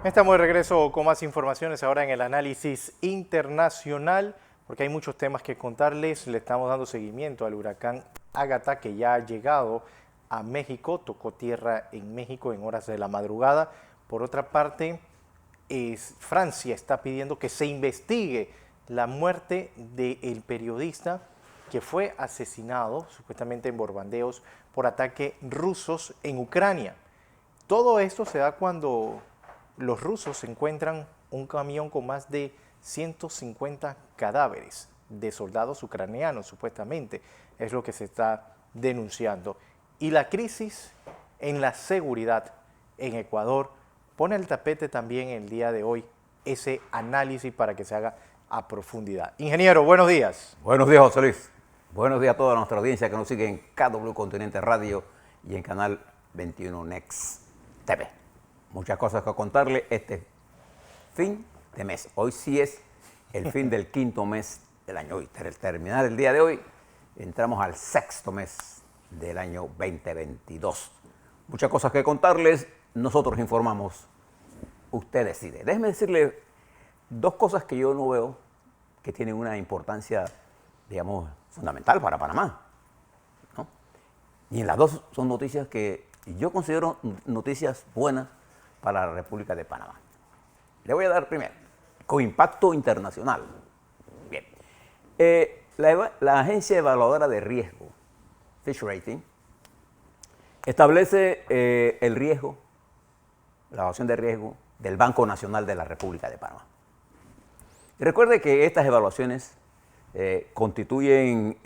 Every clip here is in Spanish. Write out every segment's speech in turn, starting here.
Estamos de regreso con más informaciones ahora en el análisis internacional, porque hay muchos temas que contarles. Le estamos dando seguimiento al huracán Ágata, que ya ha llegado a México, tocó tierra en México en horas de la madrugada. Por otra parte, Francia está pidiendo que se investigue la muerte del periodista que fue asesinado, supuestamente en Borbandeos, por ataques rusos en Ucrania. Todo esto se da cuando los rusos encuentran un camión con más de 150 cadáveres de soldados ucranianos, supuestamente, es lo que se está denunciando. Y la crisis en la seguridad en Ecuador pone al tapete también el día de hoy ese análisis para que se haga a profundidad. Ingeniero, buenos días. Buenos días, José Luis. Buenos días a toda nuestra audiencia que nos sigue en KW Continente Radio y en Canal 21 Next TV. Muchas cosas que contarle este fin de mes. Hoy sí es el fin del quinto mes del año. Hoy, al terminar el día de hoy, entramos al sexto mes del año 2022. Muchas cosas que contarles. Nosotros informamos. Usted decide. Déjeme decirle dos cosas que yo no veo que tienen una importancia, digamos, fundamental para Panamá, ¿no? Y en las dos son noticias que yo considero noticias buenas para la República de Panamá. Le voy a dar primero, con impacto internacional. Bien. La agencia evaluadora de riesgo, Fitch Rating, establece el riesgo, la evaluación de riesgo del Banco Nacional de la República de Panamá. Y recuerde que estas evaluaciones constituyen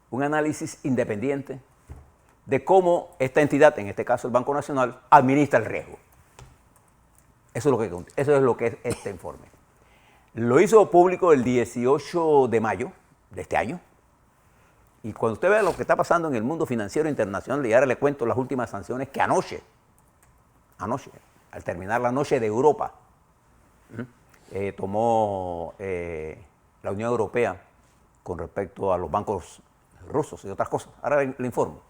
un análisis independiente de cómo esta entidad, en este caso el Banco Nacional, administra el riesgo. Eso es lo que es este informe. Lo hizo público el 18 de mayo de este año. Y cuando usted vea lo que está pasando en el mundo financiero internacional, y ahora le cuento las últimas sanciones que anoche, al terminar la noche de Europa, tomó la Unión Europea con respecto a los bancos rusos y otras cosas. Ahora le informo.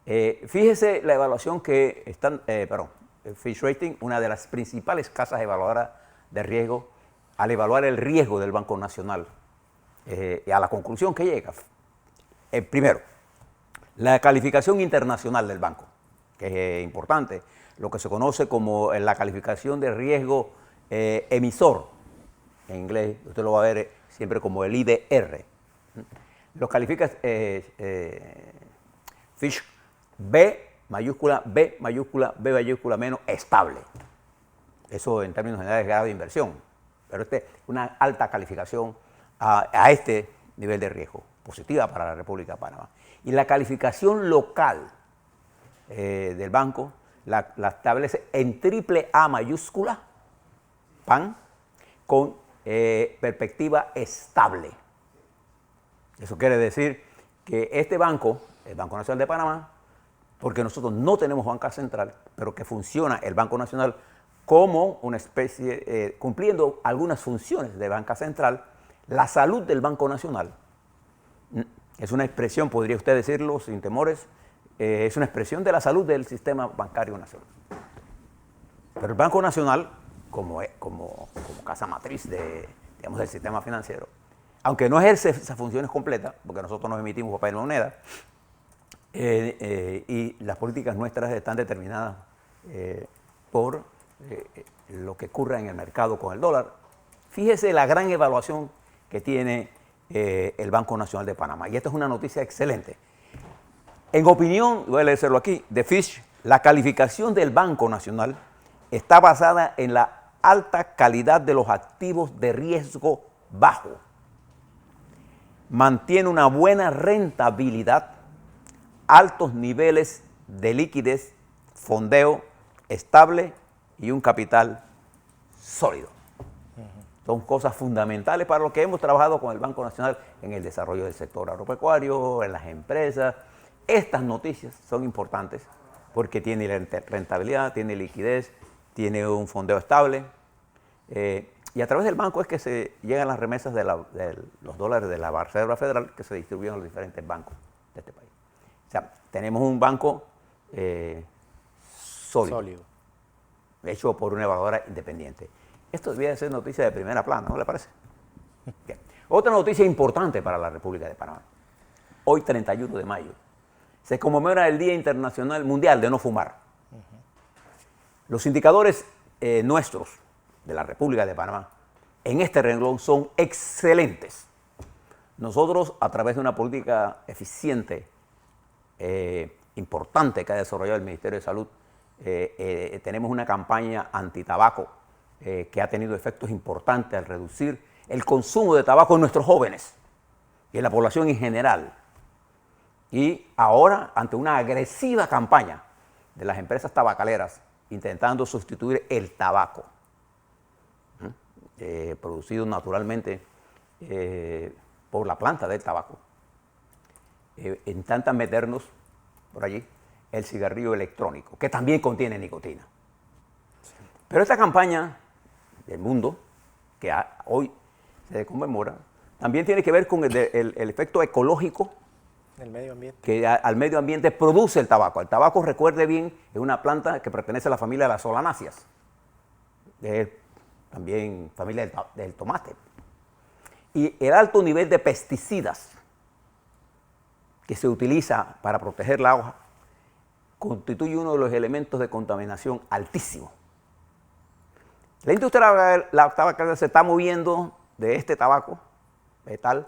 Fíjese la evaluación que están, Fitch Rating, una de las principales casas evaluadoras de riesgo, al evaluar el riesgo del Banco Nacional, y a la conclusión que llega. Primero, la calificación internacional del banco, que es importante, lo que se conoce como la calificación de riesgo emisor, en inglés usted lo va a ver siempre como el IDR. Lo califica Fitch B mayúscula, B mayúscula, B mayúscula menos, estable. Eso en términos generales es grado de inversión, pero una alta calificación a este nivel de riesgo, positiva para la República de Panamá. Y la calificación local del banco la establece en triple A mayúscula, PAN, con perspectiva estable. Eso quiere decir que este banco, el Banco Nacional de Panamá, porque nosotros no tenemos banca central, pero que funciona el Banco Nacional como una especie, cumpliendo algunas funciones de banca central, la salud del Banco Nacional es una expresión, podría usted decirlo sin temores, es una expresión de la salud del sistema bancario nacional. Pero el Banco Nacional, como casa matriz digamos, del sistema financiero, aunque no ejerce esas funciones completas, porque nosotros no emitimos papel de moneda, y las políticas nuestras están determinadas por lo que ocurra en el mercado con el dólar. Fíjese la gran evaluación que tiene el Banco Nacional de Panamá. Y esta es una noticia excelente. En opinión, voy a leérselo aquí, de Fitch, la calificación del Banco Nacional está basada en la alta calidad de los activos de riesgo bajo. Mantiene una buena rentabilidad, altos niveles de liquidez, fondeo estable y un capital sólido. Son cosas fundamentales para lo que hemos trabajado con el Banco Nacional en el desarrollo del sector agropecuario, en las empresas. Estas noticias son importantes porque tiene rentabilidad, tiene liquidez, tiene un fondeo estable. Y a través del banco es que se llegan las remesas de los dólares de la Reserva Federal que se distribuyen a los diferentes bancos de este país. O sea, tenemos un banco sólido. hecho por una evaluadora independiente. Esto debía ser noticia de primera plana, ¿no le parece? Bien. Otra noticia importante para la República de Panamá. Hoy, 31 de mayo, se conmemora el Día Internacional Mundial de No Fumar. Los indicadores nuestros de la República de Panamá en este renglón son excelentes. Nosotros, a través de una política eficiente, importante que ha desarrollado el Ministerio de Salud, tenemos una campaña antitabaco que ha tenido efectos importantes al reducir el consumo de tabaco en nuestros jóvenes y en la población en general. Y ahora, ante una agresiva campaña de las empresas tabacaleras intentando sustituir el tabaco, producido naturalmente por la planta del tabaco, intentan meternos por allí el cigarrillo electrónico, que también contiene nicotina. Pero esta campaña del mundo, que hoy se conmemora, también tiene que ver con el efecto ecológico El medio ambiente. que al medio ambiente produce el tabaco. El tabaco, recuerde bien, es una planta que pertenece a la familia de las solanáceas, también familia del tomate. Y el alto nivel de pesticidas que se utiliza para proteger la hoja constituye uno de los elementos de contaminación altísimo. La industria tabacalera se está moviendo de este tabaco metal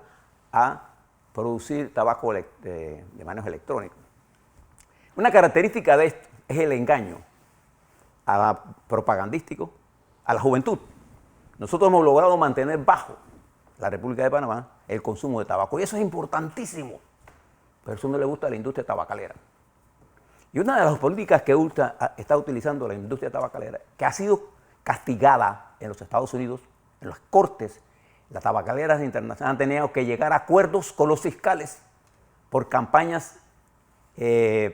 a producir tabaco de manejo electrónico. Una característica de esto es el engaño propagandístico a la juventud. Nosotros hemos logrado mantener bajo la República de Panamá el consumo de tabaco, y eso es importantísimo, pero eso no le gusta a la industria tabacalera. Y una de las políticas que está utilizando la industria tabacalera, que ha sido castigada en los Estados Unidos, en las cortes, las tabacaleras internacionales han tenido que llegar a acuerdos con los fiscales por campañas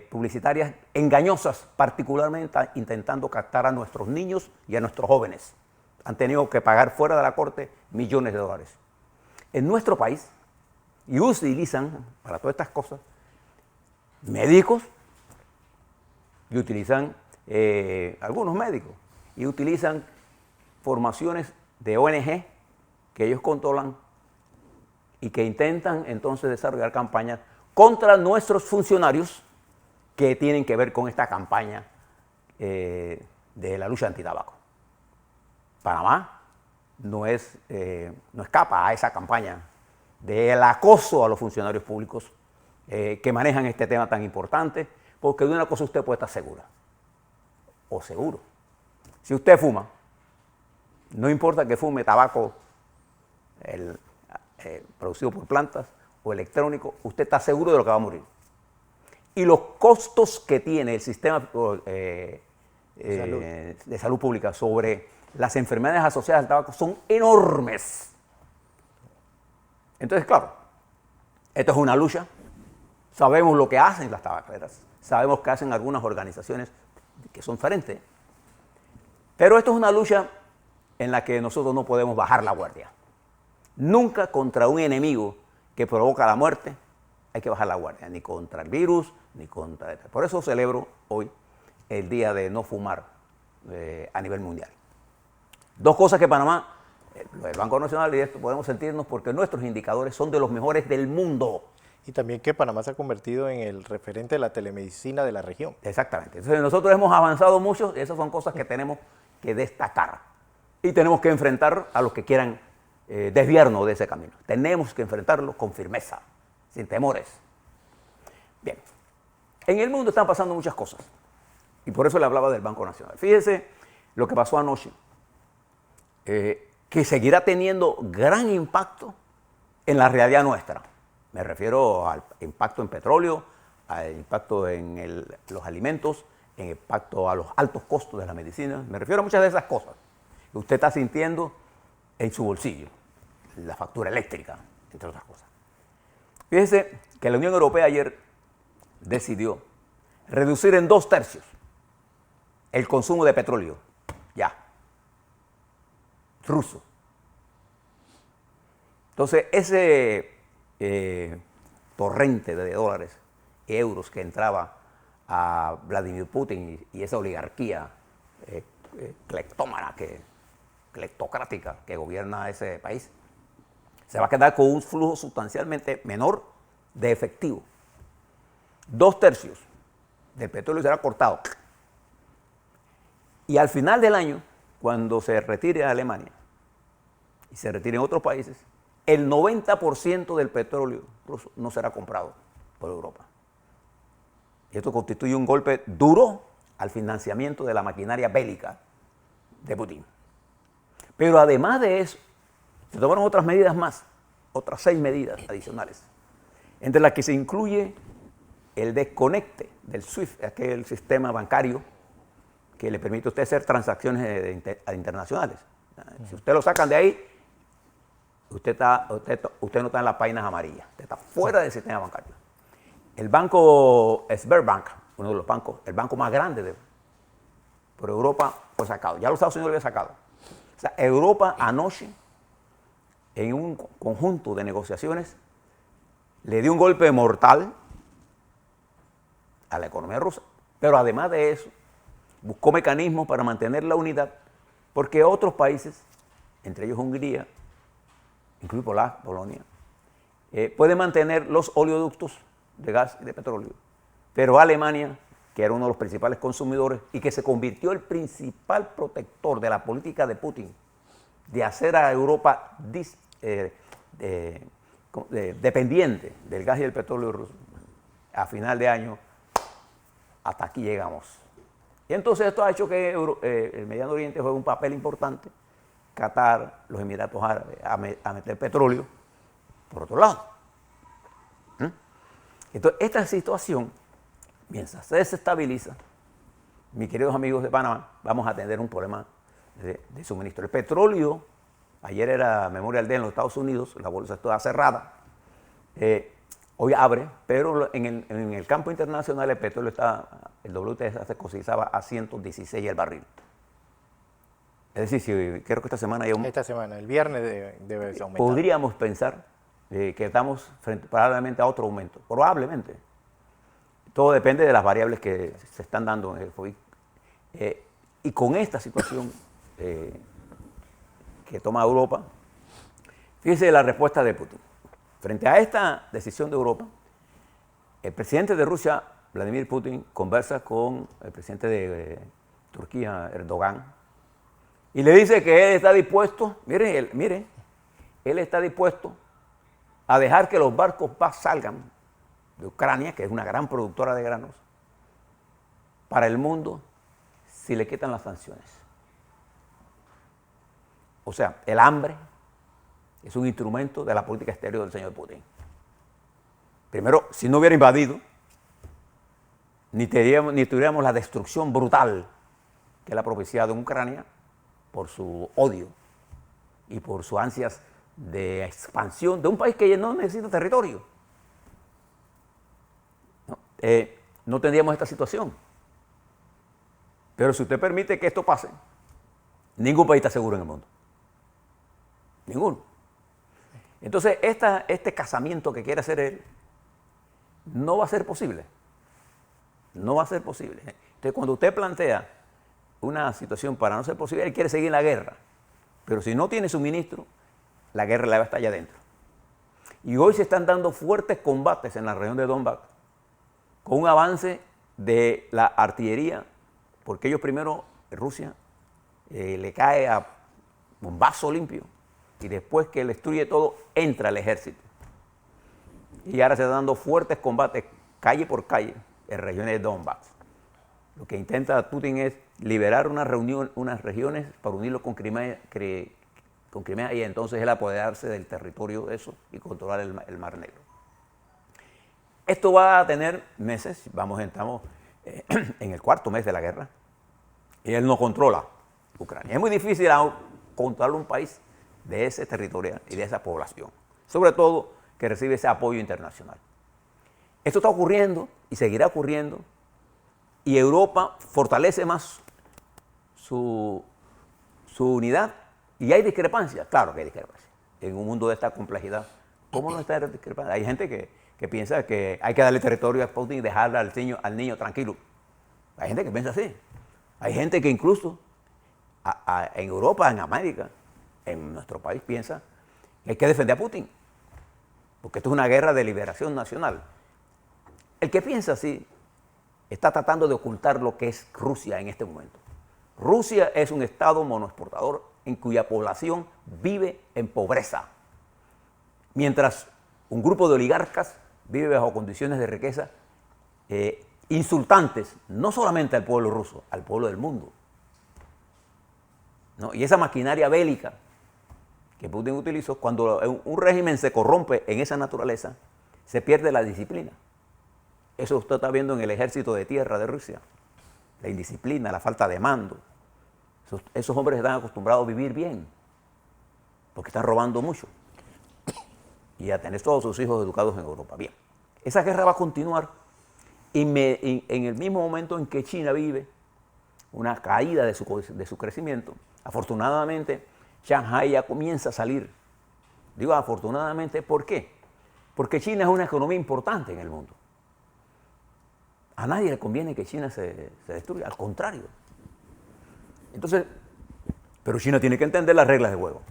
publicitarias engañosas, particularmente intentando captar a nuestros niños y a nuestros jóvenes. Han tenido que pagar fuera de la corte millones de dólares. En nuestro país, y utilizan para todas estas cosas médicos, y utilizan algunos médicos, y utilizan formaciones de ONG que ellos controlan y que intentan entonces desarrollar campañas contra nuestros funcionarios que tienen que ver con esta campaña de la lucha antitabaco. Panamá no escapa a esa campaña del acoso a los funcionarios públicos que manejan este tema tan importante, porque de una cosa usted puede estar segura, o seguro. Si usted fuma, no importa que fume tabaco producido por plantas o electrónico, usted está seguro de lo que va a morir. Y los costos que tiene el sistema de salud pública sobre las enfermedades asociadas al tabaco son enormes. Entonces, claro, esto es una lucha. Sabemos lo que hacen las tabacaleras, sabemos que hacen algunas organizaciones que son frente, pero esto es una lucha en la que nosotros no podemos bajar la guardia. Nunca contra un enemigo que provoca la muerte hay que bajar la guardia, ni contra el virus, ni contra... Por eso celebro hoy el Día de No Fumar a nivel mundial. Dos cosas que Panamá, el Banco Nacional y esto, podemos sentirnos porque nuestros indicadores son de los mejores del mundo. Y también que Panamá se ha convertido en el referente de la telemedicina de la región. Exactamente. Entonces nosotros hemos avanzado mucho y esas son cosas que tenemos que destacar. Y tenemos que enfrentar a los que quieran desviarnos de ese camino. Tenemos que enfrentarlos con firmeza, sin temores. Bien. En el mundo están pasando muchas cosas. Y por eso le hablaba del Banco Nacional. Fíjese lo que pasó anoche, que seguirá teniendo gran impacto en la realidad nuestra. Me refiero al impacto en petróleo, al impacto en los alimentos, en impacto a los altos costos de la medicina. Me refiero a muchas de esas cosas que usted está sintiendo en su bolsillo, la factura eléctrica, entre otras cosas. Fíjese que la Unión Europea ayer decidió reducir en 2/3 el consumo de petróleo, ya, ruso. Entonces, ese torrente de dólares, euros que entraba a Vladimir Putin y esa oligarquía cleptómana, cleptocrática que gobierna ese país, se va a quedar con un flujo sustancialmente menor de efectivo. 2/3 del petróleo será cortado. Y al final del año, cuando se retire a Alemania y se retire en otros países, el 90% del petróleo ruso no será comprado por Europa. Y esto constituye un golpe duro al financiamiento de la maquinaria bélica de Putin. Pero además de eso, se tomaron otras medidas más, otras 6 medidas adicionales, entre las que se incluye el desconecte del SWIFT, aquel sistema bancario que le permite a usted hacer transacciones internacionales. Si usted lo sacan de ahí, usted no está en las páginas amarillas, usted está fuera del sistema bancario. El banco Sberbank, uno de los bancos, el banco más grande por Europa, fue sacado. Ya los Estados Unidos lo habían sacado. O sea, Europa anoche, en un conjunto de negociaciones, le dio un golpe mortal a la economía rusa. Pero además de eso, buscó mecanismos para mantener la unidad, porque otros países, entre ellos Hungría, incluso Polonia, pueden mantener los oleoductos de gas y de petróleo. Pero Alemania, que era uno de los principales consumidores y que se convirtió el principal protector de la política de Putin de hacer a Europa dependiente del gas y del petróleo ruso, a final de año, hasta aquí llegamos. Y entonces esto ha hecho que el Mediano Oriente juegue un papel importante, Qatar, los Emiratos Árabes, a meter petróleo por otro lado. Entonces, esta situación, mientras se desestabiliza, mis queridos amigos de Panamá, vamos a tener un problema de suministro. El petróleo, ayer era Memorial Day en los Estados Unidos, la bolsa estaba cerrada, hoy abre, pero en el campo internacional el petróleo el WTI se cotizaba a 116 el barril. Es decir, creo que esta semana hay Esta semana, el viernes debe aumentar. Podríamos pensar que estamos probablemente a otro aumento, probablemente. Todo depende de las variables que se están dando en el COVID. Y con esta situación que toma Europa, fíjese la respuesta de Putin. Frente a esta decisión de Europa, el presidente de Rusia, Vladimir Putin, conversa con el presidente de Turquía, Erdogan, y le dice que él está dispuesto, mire, él está dispuesto a dejar que los barcos salgan de Ucrania, que es una gran productora de granos, para el mundo si le quitan las sanciones. O sea, el hambre es un instrumento de la política exterior del señor Putin. Primero, si no hubiera invadido, ni tuviéramos la destrucción brutal que él ha propiciado en Ucrania por su odio y por sus ansias de expansión de un país que no necesita territorio. No tendríamos esta situación. Pero si usted permite que esto pase, ningún país está seguro en el mundo. Ninguno. Entonces, este casamiento que quiere hacer él no va a ser posible. No va a ser posible. Entonces, cuando usted plantea una situación para no ser posible, él quiere seguir en la guerra. Pero si no tiene suministro, la guerra la va a estar allá adentro. Y hoy se están dando fuertes combates en la región de Donbass, con un avance de la artillería, porque ellos primero, Rusia, le cae a bombazo limpio, y después que destruye todo, entra el ejército. Y ahora se están dando fuertes combates, calle por calle, en regiones de Donbass. Lo que intenta Putin es liberar unas regiones para unirlo con Crimea, y entonces él apoderarse del territorio de eso y controlar el Mar Negro. Esto va a tener meses, estamos en el 4.º mes de la guerra, y él no controla Ucrania. Es muy difícil controlar un país de ese territorio y de esa población, sobre todo que recibe ese apoyo internacional. Esto está ocurriendo y seguirá ocurriendo, y Europa fortalece más su unidad, y hay discrepancias, claro que hay discrepancias. En un mundo de esta complejidad, ¿cómo no está discrepancia? Hay gente que piensa que hay que darle territorio a Putin y dejar al niño tranquilo. Hay gente que piensa así. Hay gente que incluso en Europa, en América, en nuestro país piensa que hay que defender a Putin, porque esto es una guerra de liberación nacional. El que piensa así está tratando de ocultar lo que es Rusia en este momento. Rusia es un estado monoexportador en cuya población vive en pobreza, mientras un grupo de oligarcas vive bajo condiciones de riqueza insultantes, no solamente al pueblo ruso, al pueblo del mundo. ¿No? Y esa maquinaria bélica que Putin utilizó, cuando un régimen se corrompe en esa naturaleza, se pierde la disciplina. Eso usted está viendo en el ejército de tierra de Rusia. La indisciplina, la falta de mando. Esos hombres están acostumbrados a vivir bien, porque están robando mucho. Y a tener todos sus hijos educados en Europa. Bien, esa guerra va a continuar en el mismo momento en que China vive una caída de su crecimiento. Afortunadamente, Shanghái ya comienza a salir. Digo afortunadamente, ¿por qué? Porque China es una economía importante en el mundo. A nadie le conviene que China se destruya, al contrario. Entonces, pero China tiene que entender las reglas de juego.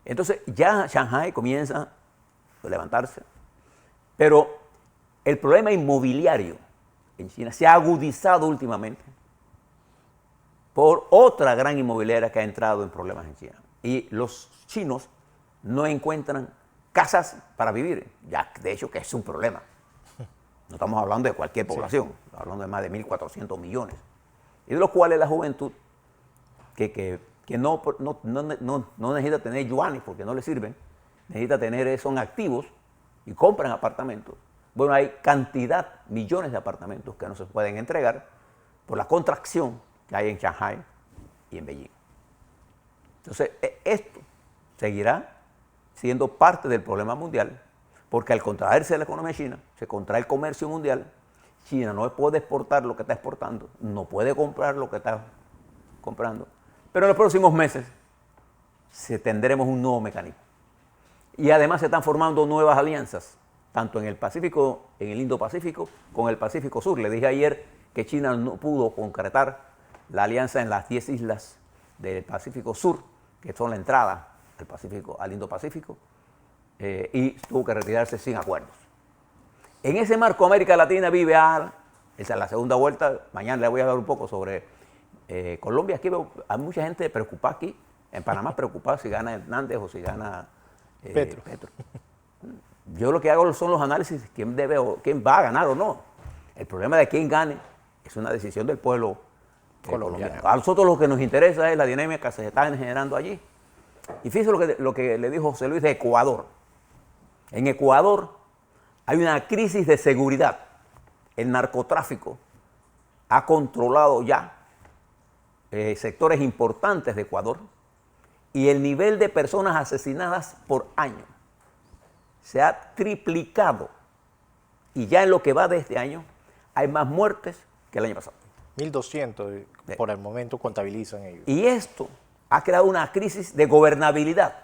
Entonces, ya Shanghái comienza a levantarse, pero el problema inmobiliario en China se ha agudizado últimamente por otra gran inmobiliaria que ha entrado en problemas en China. Y los chinos no encuentran casas para vivir, ya de hecho que es un problema. No estamos hablando de cualquier población, estamos hablando de más de 1.400 millones. Y de los cuales la juventud, que no necesita tener yuanes porque no le sirven, necesita tener, son activos y compran apartamentos. Bueno, hay cantidad, millones de apartamentos que no se pueden entregar por la contracción que hay en Shanghái y en Beijing. Entonces, esto seguirá siendo parte del problema mundial, porque al contraerse la economía china, se contrae el comercio mundial. China no puede exportar lo que está exportando, no puede comprar lo que está comprando. Pero en los próximos meses tendremos un nuevo mecanismo. Y además se están formando nuevas alianzas, tanto en el Pacífico, en el Indo-Pacífico, con el Pacífico Sur. Le dije ayer que China no pudo concretar la alianza en las 10 islas del Pacífico Sur, que son la entrada al Indo-Pacífico, y tuvo que retirarse sin acuerdos. En ese marco, América Latina vive esa es la segunda vuelta. Mañana le voy a hablar un poco sobre Colombia. Aquí veo a mucha gente preocupada aquí, en Panamá preocupada si gana Hernández o si gana Petro. Yo lo que hago son los análisis de quién va a ganar o no. El problema de quién gane es una decisión del pueblo colombiano. A nosotros lo que nos interesa es la dinámica que se está generando allí. Y fíjese lo que le dijo José Luis de Ecuador. En Ecuador hay una crisis de seguridad. El narcotráfico ha controlado ya sectores importantes de Ecuador y el nivel de personas asesinadas por año se ha triplicado. Y ya en lo que va de este año hay más muertes que el año pasado. 1.200 por el momento contabilizan ellos. Y esto ha creado una crisis de gobernabilidad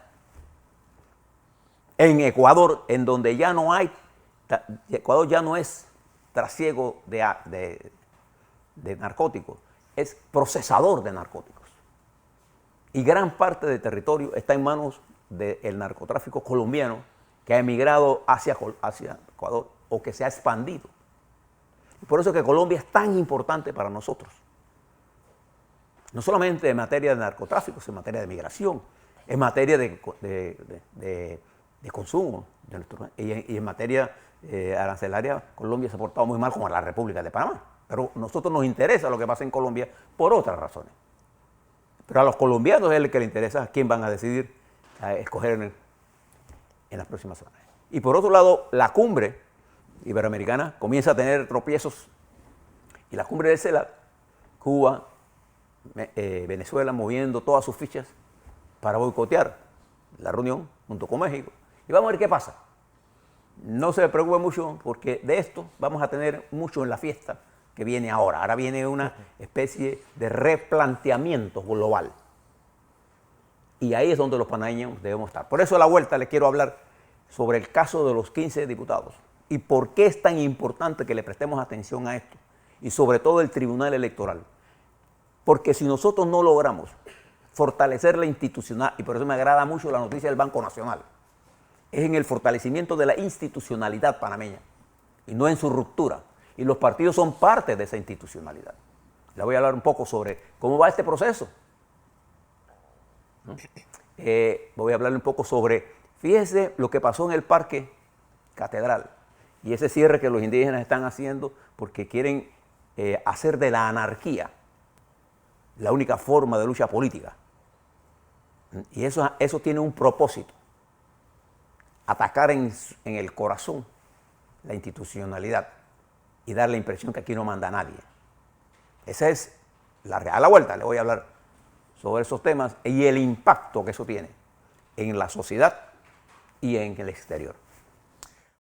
en Ecuador, en donde ya no hay, Ecuador ya no es trasiego de narcóticos, es procesador de narcóticos. Y gran parte del territorio está en manos del narcotráfico colombiano que ha emigrado hacia Ecuador o que se ha expandido. Y por eso es que Colombia es tan importante para nosotros. No solamente en materia de narcotráfico, sino en materia de migración, en materia de consumo, y en materia arancelaria, Colombia se ha portado muy mal como la República de Panamá. Pero a nosotros nos interesa lo que pasa en Colombia por otras razones. Pero a los colombianos es el que les interesa quién van a decidir escoger en las próximas semanas. Y por otro lado, la cumbre iberoamericana comienza a tener tropiezos. Y la cumbre del CELAC, Cuba, Venezuela moviendo todas sus fichas para boicotear la reunión junto con México. Y vamos a ver qué pasa. No se preocupe mucho porque de esto vamos a tener mucho en la fiesta que viene ahora. Ahora viene una especie de replanteamiento global. Y ahí es donde los panameños debemos estar. Por eso a la vuelta les quiero hablar sobre el caso de los 15 diputados y por qué es tan importante que le prestemos atención a esto. Y sobre todo el Tribunal Electoral. Porque si nosotros no logramos fortalecer la institucional, y por eso me agrada mucho la noticia del Banco Nacional, es en el fortalecimiento de la institucionalidad panameña y no en su ruptura. Y los partidos son parte de esa institucionalidad. Le voy a hablar un poco sobre cómo va este proceso. Voy a hablarle un poco sobre, fíjese lo que pasó en el Parque Catedral y ese cierre que los indígenas están haciendo porque quieren hacer de la anarquía la única forma de lucha política. Y eso tiene un propósito, atacar en el corazón la institucionalidad y dar la impresión que aquí no manda nadie. Esa es la real. A la vuelta le voy a hablar sobre esos temas y el impacto que eso tiene en la sociedad y en el exterior.